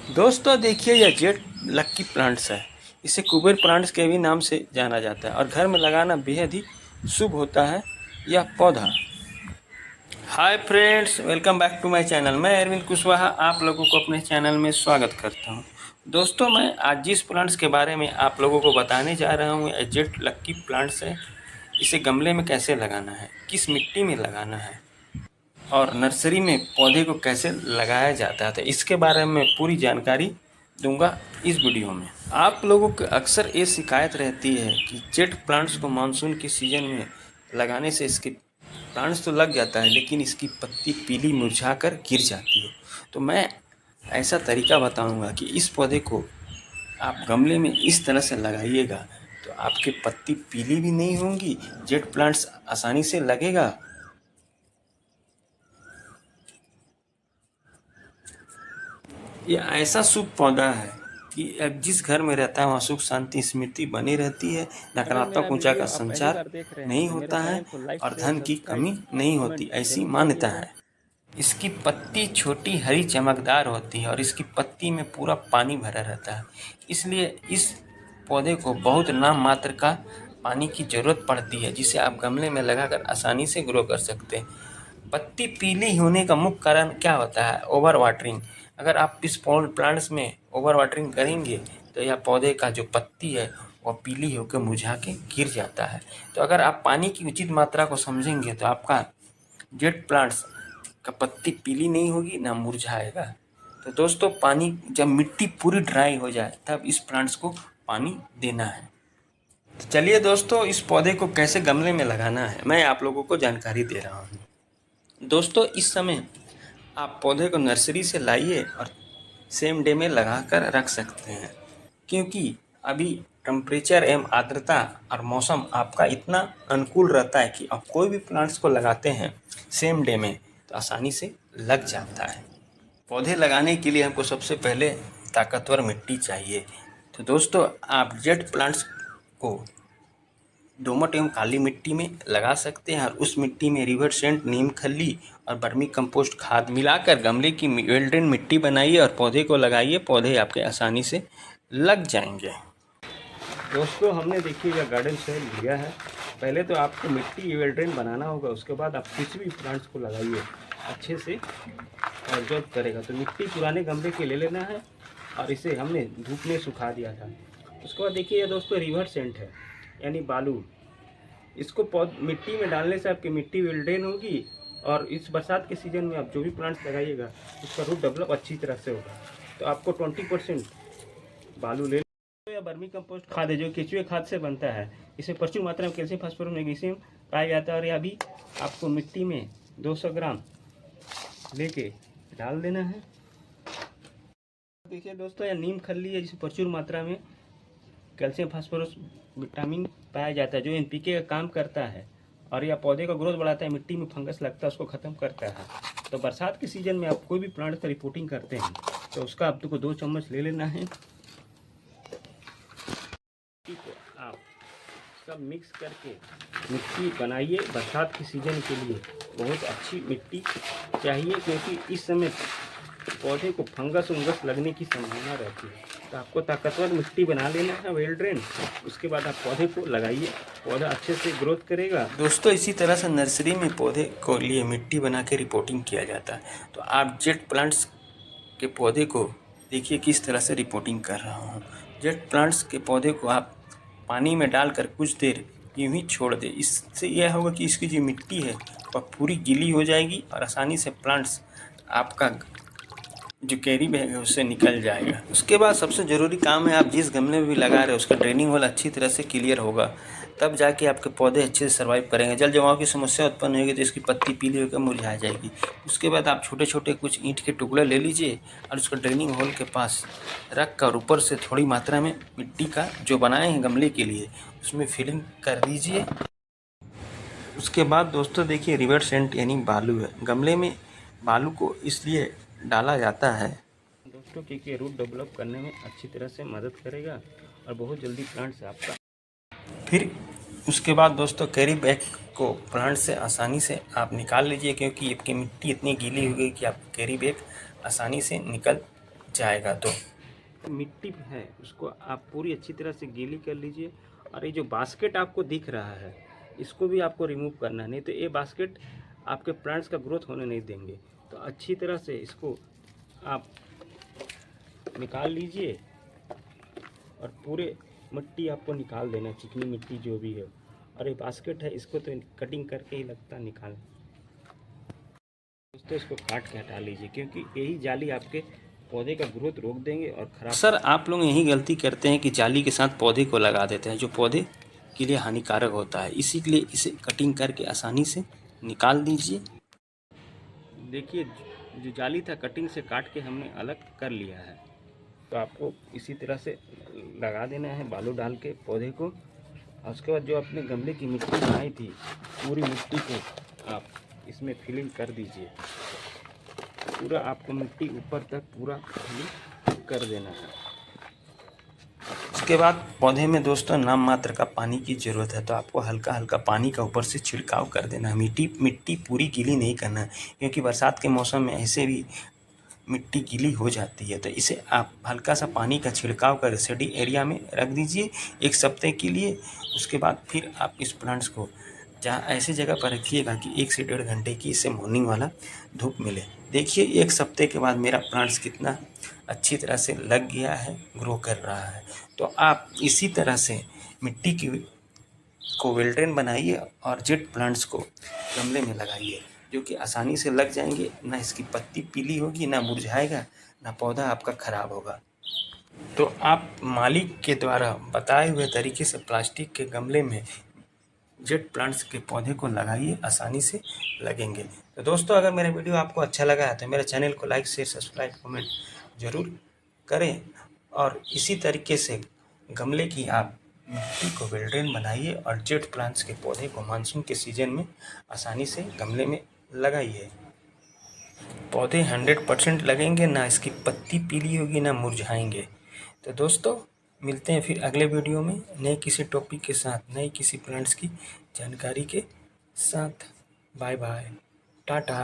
दोस्तों देखिए, यह जेट लक्की प्लांट्स है। इसे कुबेर प्लांट्स के भी नाम से जाना जाता है और घर में लगाना बेहद ही शुभ होता है यह पौधा। Hi friends, welcome back to my channel. मैं अरविंद कुशवाहा आप लोगों को अपने चैनल में स्वागत करता हूं। दोस्तों, मैं आज जिस प्लांट्स के बारे में आप लोगों को बताने जा रहा हूं, यह जेट लक्की प्लांट्स है। इसे गमले में कैसे लगाना है, किस मिट्टी में लगाना है और नर्सरी में पौधे को कैसे लगाया जाता है, तो इसके बारे में पूरी जानकारी दूंगा इस वीडियो में। आप लोगों को अक्सर ये शिकायत रहती है कि जेट प्लांट्स को मानसून के सीजन में लगाने से इसके प्लांट्स तो लग जाता है लेकिन इसकी पत्ती पीली मुरझाकर गिर जाती है। तो मैं ऐसा तरीका बताऊंगा कि इस पौधे को आप गमले में इस तरह से लगाइएगा तो आपकी पत्ती पीली भी नहीं होंगी, जेट प्लांट्स आसानी से लगेगा। यह ऐसा शुभ पौधा है कि अब जिस घर में रहता है वहाँ सुख शांति स्मृति बनी रहती है, नकारात्मक ऊर्जा का संचार नहीं होता है और धन की कमी नहीं होती, ऐसी मान्यता है। इसकी पत्ती छोटी हरी चमकदार होती है और इसकी पत्ती में पूरा पानी भरा रहता है, इसलिए इस पौधे को बहुत नाम मात्र का पानी की ज़रूरत पड़ती है, जिसे आप गमले में लगाकर आसानी से ग्रो कर सकते हैं। पत्ती पीली होने का मुख्य कारण क्या होता है? Over watering. अगर आप इस प्लांट्स में ओवर वाटरिंग करेंगे तो यह पौधे का जो पत्ती है वह पीली होकर मुरझा के गिर जाता है। तो अगर आप पानी की उचित मात्रा को समझेंगे तो आपका जेट प्लांट्स का पत्ती पीली नहीं होगी, ना मुरझाएगा। तो दोस्तों, पानी जब मिट्टी पूरी ड्राई हो जाए तब इस प्लांट्स को पानी देना है। तो चलिए दोस्तों, इस पौधे को कैसे गमले में लगाना है मैं आप लोगों को जानकारी दे रहा हूँ। दोस्तों, इस समय आप पौधे को नर्सरी से लाइए और सेम डे में लगा कर रख सकते हैं, क्योंकि अभी टेम्परेचर एवं आर्द्रता और मौसम आपका इतना अनुकूल रहता है कि आप कोई भी प्लांट्स को लगाते हैं सेम डे में तो आसानी से लग जाता है। पौधे लगाने के लिए हमको सबसे पहले ताकतवर मिट्टी चाहिए। तो दोस्तों, आप जेट प्लांट्स को दोमट एवं काली मिट्टी में लगा सकते हैं और उस मिट्टी में रिवर सेंट, नीम खली और वर्मी कंपोस्ट खाद मिलाकर गमले की वेल ड्रेन मिट्टी बनाइए और पौधे को लगाइए। पौधे आपके आसानी से लग जाएंगे। दोस्तों, हमने देखिए यह गार्डन सॉइल लिया है। पहले तो आपको मिट्टी वेल ड्रेन बनाना होगा, उसके बाद आप किसी भी प्लांट्स को लगाइए अच्छे से ऑब्जर्व करेगा। तो मिट्टी पुराने गमले के ले लेना है और इसे हमने धूप में सुखा दिया था। उसके बाद देखिए ये दोस्तों रिवर सेंट है यानी बालू। इसको मिट्टी में डालने से आपकी मिट्टी वेल ड्रेन होगी और इस बरसात के सीज़न में आप जो भी प्लांट्स लगाइएगा उसका रूट डेवलप अच्छी तरह से होगा। तो आपको 20% बालू ले या वर्मी कंपोस्ट खाद है जो केचुए खाद से बनता है। इसमें प्रचुर मात्रा में कैल्शियम, फास्फोरस, मैग्नीशियम पाया जाता है और यह भी आपको मिट्टी में 200 ग्राम लेके डाल देना है। देखिए दोस्तों, यह नीम खली है जिसमें प्रचुर मात्रा में कैल्शियम, फास्फोरस, विटामिन पाया जाता है जो एनपीके का काम करता है और यह पौधे का ग्रोथ बढ़ाता है, मिट्टी में फंगस लगता है उसको ख़त्म करता है। तो बरसात के सीज़न में आप कोई भी प्लांट का रिपोर्टिंग करते हैं तो उसका आपको 2 चम्मच ले लेना है। को आप सब मिक्स करके मिट्टी बनाइए। बरसात के सीज़न के लिए बहुत अच्छी मिट्टी चाहिए, क्योंकि इस समय पौधे को फंगस उंगस लगने की संभावना रहती है। तो आपको ताकतवर मिट्टी बना लेना है वेल ड्रेन। उसके बाद आप पौधे को लगाइए, पौधा अच्छे से ग्रोथ करेगा। दोस्तों, इसी तरह से नर्सरी में पौधे को लिए मिट्टी बना के रिपोर्टिंग किया जाता है। तो आप जेट प्लांट्स के पौधे को देखिए किस तरह से रिपोर्टिंग कर रहा हूँ। जेट प्लांट्स के पौधे को आप पानी में डालकर कुछ देर यूँ ही छोड़ दें। इससे यह होगा कि इसकी जो मिट्टी है वह पूरी गीली हो जाएगी और आसानी से प्लांट्स आपका जो कैरी बैग है उससे निकल जाएगा। उसके बाद सबसे ज़रूरी काम है, आप जिस गमले में भी लगा रहे हो उसका ड्रेनिंग होल अच्छी तरह से क्लियर होगा, तब जाके आपके पौधे अच्छे से सर्वाइव करेंगे। जल जमाव की समस्या उत्पन्न होगी तो इसकी पत्ती पीली होकर मुरझा जाएगी। उसके बाद आप छोटे छोटे कुछ ईंट के टुकड़े ले लीजिए और उसको ड्रेनिंग होल के पास रख कर ऊपर से थोड़ी मात्रा में मिट्टी का जो बनाए हैं गमले के लिए उसमें फिलिंग कर दीजिए। उसके बाद दोस्तों देखिए रिवर सेंट यानी बालू है। गमले में बालू को इसलिए डाला जाता है दोस्तों क्योंकि रूट डेवलप करने में अच्छी तरह से मदद करेगा और बहुत जल्दी प्लांट से आपका। फिर उसके बाद दोस्तों कैरी बैग को प्लांट से आसानी से आप निकाल लीजिए, क्योंकि आपकी मिट्टी इतनी गीली हो गई कि आप कैरी बैग आसानी से निकल जाएगा। तो मिट्टी है उसको आप पूरी अच्छी तरह से गीली कर लीजिए। और ये जो बास्केट आपको दिख रहा है इसको भी आपको रिमूव करना है, नहीं तो ये बास्केट आपके प्लांट्स का ग्रोथ होने नहीं देंगे। तो अच्छी तरह से इसको आप निकाल लीजिए और पूरे मिट्टी आपको निकाल देना, चिकनी मिट्टी जो भी है। और ये बास्केट है इसको तो कटिंग करके ही लगता निकाल। दोस्तों इसको काट के हटा लीजिए, क्योंकि यही जाली आपके पौधे का ग्रोथ रोक देंगे और खराब। सर आप लोग यही गलती करते हैं कि जाली के साथ पौधे को लगा देते हैं, जो पौधे के लिए हानिकारक होता है। इसी के लिए इसे कटिंग करके आसानी से निकाल दीजिए। देखिए जो जाली था कटिंग से काट के हमने अलग कर लिया है। तो आपको इसी तरह से लगा देना है बालू डाल के पौधे को। और उसके बाद जो आपने गमले की मिट्टी बनाई थी पूरी मिट्टी को आप इसमें फिलिंग कर दीजिए। पूरा आपको मिट्टी ऊपर तक पूरा फिलिंग कर देना है। उसके बाद पौधे में दोस्तों नाम मात्र का पानी की ज़रूरत है, तो आपको हल्का हल्का पानी का ऊपर से छिड़काव कर देना है। मिट्टी पूरी गीली नहीं करना है, क्योंकि बरसात के मौसम में ऐसे भी मिट्टी गीली हो जाती है। तो इसे आप हल्का सा पानी का छिड़काव कर शेडी एरिया में रख दीजिए 1 सप्ताह के लिए। उसके बाद फिर आप इस प्लांट्स को जहाँ ऐसी जगह पर रखिएगा कि 1 से 1.5 घंटे की इसे मॉर्निंग वाला धूप मिले। देखिए 1 सप्ताह के बाद मेरा प्लांट्स कितना अच्छी तरह से लग गया है, ग्रो कर रहा है। तो आप इसी तरह से मिट्टी की को वेल ड्रेन बनाइए और जेट प्लांट्स को गमले में लगाइए, जो कि आसानी से लग जाएंगे। ना इसकी पत्ती पीली होगी, ना मुरझाएगा, ना पौधा आपका खराब होगा। तो आप मालिक के द्वारा बताए हुए तरीके से प्लास्टिक के गमले में जेट प्लांट्स के पौधे को लगाइए, आसानी से लगेंगे। तो दोस्तों अगर मेरा वीडियो आपको अच्छा लगा है तो मेरे चैनल को लाइक शेयर सब्सक्राइब कमेंट ज़रूर करें। और इसी तरीके से गमले की आप मिट्टी को वेल ड्रेन बनाइए और जेट प्लांट्स के पौधे को मानसून के सीजन में आसानी से गमले में लगाइए। पौधे 100% लगेंगे, ना इसकी पत्ती पीली होगी, ना मुरझाएंगे। तो दोस्तों मिलते हैं फिर अगले वीडियो में नए किसी टॉपिक के साथ, नई किसी प्लांट्स की जानकारी के साथ। Bye bye, Tata.